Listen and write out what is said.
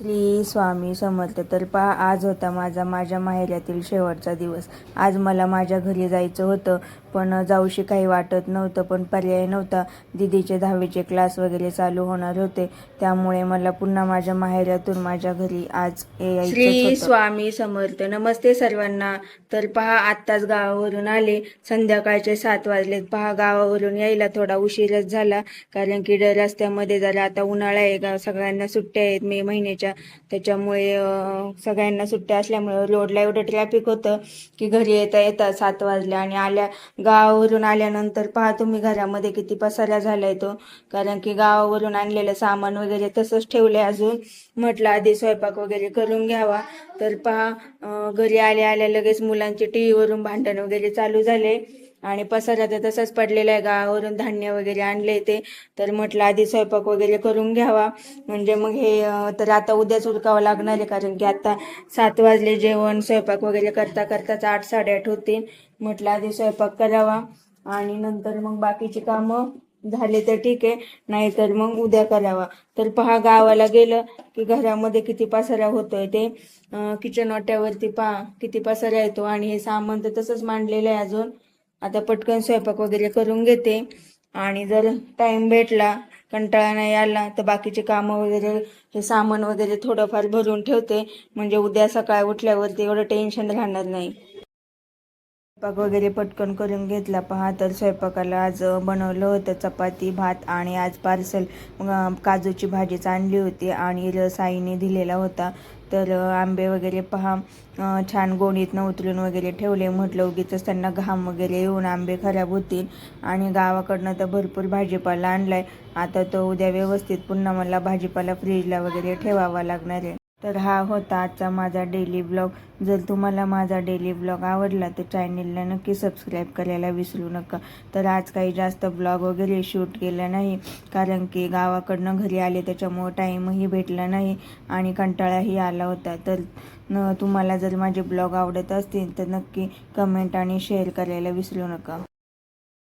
श्री स्वामी समर्थ. तर पहा, आज होता माझ्या माहेरातील शेवटचा दिवस. आज मला माझ्या घरी जायचं होतं, पण जाऊशी काही वाटत नव्हतं, पण पर्याय नव्हता. दिदीचे 10वीचे क्लास वगैरे चालू होणार होते, त्यामुळे मला पुन्हा माझ्या माहेरातून माझ्या घरी आज यायचं श्री स्वामी समर्थ. नमस्ते सर्वांना. तर पहा, आत्ताच गावावरून आले. संध्याकाळचे 7 वाजलेत. पहा, गावावरून यायला थोडा उशीरच झाला, कारण की रस्त्यामध्ये जरा आता उन्हाळा आहे, सगळ्यांना सुट्ट्या आहेत मे महिन्याच्या. त्याच्यामुळे सगळ्यांना सुट्ट्या असल्यामुळे रोडला एवढं ट्रॅफिक होतं की घरी येता येता 7 वाजले. आणि गावावरून आल्यानंतर पहा तुम्ही, घरामध्ये किती पसारा झालाय तो, कारण की गावावरून आणलेलं सामान वगैरे तसंच ठेवलंय. अजून म्हटलं आधी स्वयंपाक वगैरे करून घ्यावा. तर पहा, घरी आल्या लगेच मुलांचे टीव्ही वरून भांडण वगैरे चालू झाले आणि पसारा तर तसाच पडलेला आहे. गावावरून धान्य वगैरे आणले ते, तर म्हटलं आधी स्वयंपाक वगैरे करून घ्यावा, म्हणजे मग हे तर आता उद्याच उरकावं लागणार आहे, कारण की आता 7 वाजले. जेवण स्वयंपाक वगैरे करता करताच 8 साडेआठ होतील. म्हटलं आधी स्वयंपाक करावा आणि नंतर मग बाकीची कामं झाले तर ठीक आहे, नाहीतर मग उद्या करावा. तर पहा, गावाला गेलं की घरामध्ये किती पसारा होतोय. ते किचन वाट्यावरती पहा किती पसारा येतो, आणि हे सामान तर तसंच मांडलेलं आहे. अजून आता पटकन स्वयंपाक वगैरे करून घेते, आणि जर टाइम भेटला, कंटाळा नाही आला, तर बाकीचे कामं वगैरे हे सामान वगैरे थोडंफार भरून ठेवते, म्हणजे उद्या सकाळ उठल्यावरती एवढं टेन्शन राहणार नाही. स्वयंपाक वगैरे पटकन करून घेतला. पहा, तर स्वयंपाकाला आज बनवलं होतं चपाती भात, आणि आज पार्सल काजूची भाजीच आणली होती, आणि रस आईने दिलेला होता. तर आंबे वगैरे पहा छान गोणीतनं उतरून वगैरे ठेवले. म्हटलं उगीच त्यांना घाम वगैरे येऊन आंबे खराब होतील. आणि गावाकडनं तर भरपूर भाजीपाला आणलाय. आता तो उद्या व्यवस्थित पुन्हा मला भाजीपाला फ्रीजला वगैरे ठेवावा लागणार आहे. तर हा होता आजचा माझा डेली ब्लॉग. जर तुम्हाला माझा डेली ब्लॉग आवडला तर चॅनेलला नक्की सबस्क्राईब करायला विसरू नका. तर आज काही जास्त ब्लॉग वगैरे शूट केलं नाही, कारण की गावाकडनं घरी आले त्याच्यामुळं टाईमही भेटला नाही आणि कंटाळाही आला होता. तर तुम्हाला जर माझे ब्लॉग आवडत असतील तर नक्की कमेंट आणि शेअर करायला विसरू नका.